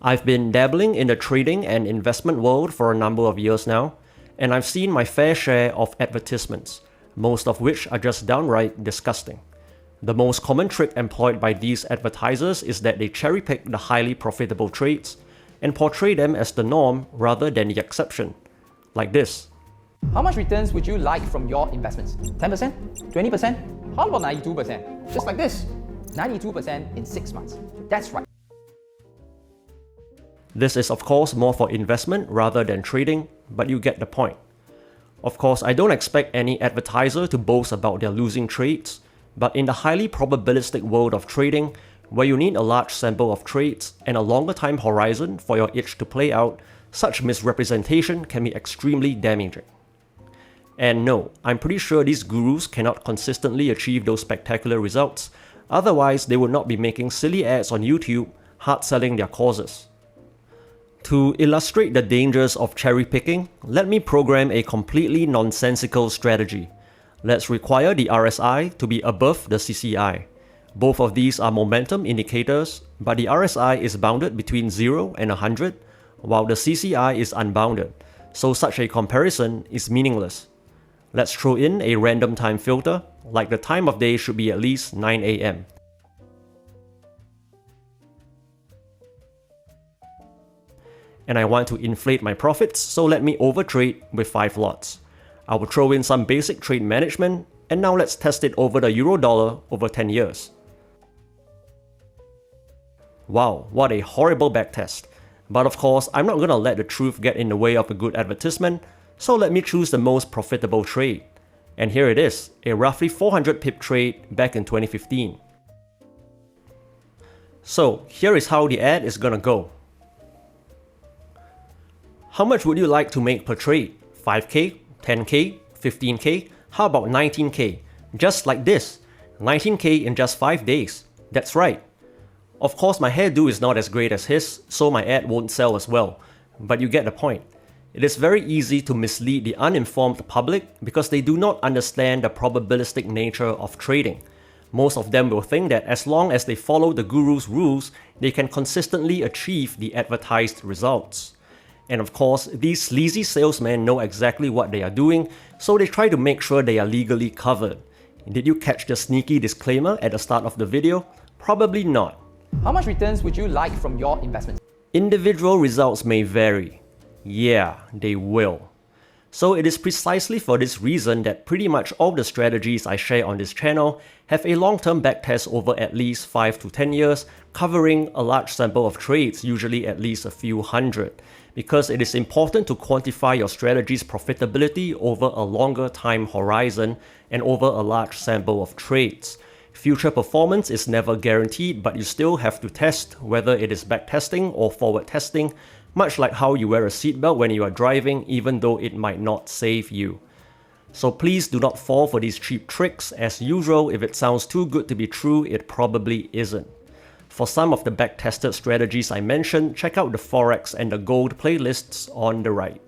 I've been dabbling in the trading and investment world for a number of years now, and I've seen my fair share of advertisements, most of which are just downright disgusting. The most common trick employed by these advertisers is that they cherry-pick the highly profitable trades and portray them as the norm rather than the exception. Like this. How much returns would you like from your investments? 10%? 20%? How about 92%? Just like this. 92% in 6 months. That's right. This is of course more for investment rather than trading, but you get the point. Of course, I don't expect any advertiser to boast about their losing trades, but in the highly probabilistic world of trading, where you need a large sample of trades and a longer time horizon for your itch to play out, such misrepresentation can be extremely damaging. And no, I'm pretty sure these gurus cannot consistently achieve those spectacular results, otherwise they would not be making silly ads on YouTube, hard selling their causes. To illustrate the dangers of cherry picking, let me program a completely nonsensical strategy. Let's require the RSI to be above the CCI. Both of these are momentum indicators, but the RSI is bounded between 0 and 100, while the CCI is unbounded, so such a comparison is meaningless. Let's throw in a random time filter, like the time of day should be at least 9 AM. And I want to inflate my profits, so let me overtrade with 5 lots. I will throw in some basic trade management, and now let's test it over the euro-dollar over 10 years. Wow, what a horrible backtest. But of course, I'm not gonna let the truth get in the way of a good advertisement, so let me choose the most profitable trade. And here it is, a roughly 400 pip trade back in 2015. So here is how the ad is gonna go. How much would you like to make per trade? 5k, 10k, 15k, how about 19k? Just like this, 19k in just 5 days. That's right. Of course my hairdo is not as great as his, so my ad won't sell as well, but you get the point. It is very easy to mislead the uninformed public because they do not understand the probabilistic nature of trading. Most of them will think that as long as they follow the guru's rules, they can consistently achieve the advertised results. And of course, these sleazy salesmen know exactly what they are doing, so they try to make sure they are legally covered. Did you catch the sneaky disclaimer at the start of the video? Probably not. How much returns would you like from your investments? Individual results may vary. Yeah, they will. So it is precisely for this reason that pretty much all the strategies I share on this channel have a long-term backtest over at least 5 to 10 years, covering a large sample of trades, usually at least a few hundred, because it is important to quantify your strategy's profitability over a longer time horizon and over a large sample of trades. Future performance is never guaranteed, but you still have to test whether it is backtesting or forward testing, much like how you wear a seatbelt when you are driving, even though it might not save you. So please do not fall for these cheap tricks. As usual, if it sounds too good to be true, it probably isn't. For some of the backtested strategies I mentioned, check out the Forex and the Gold playlists on the right.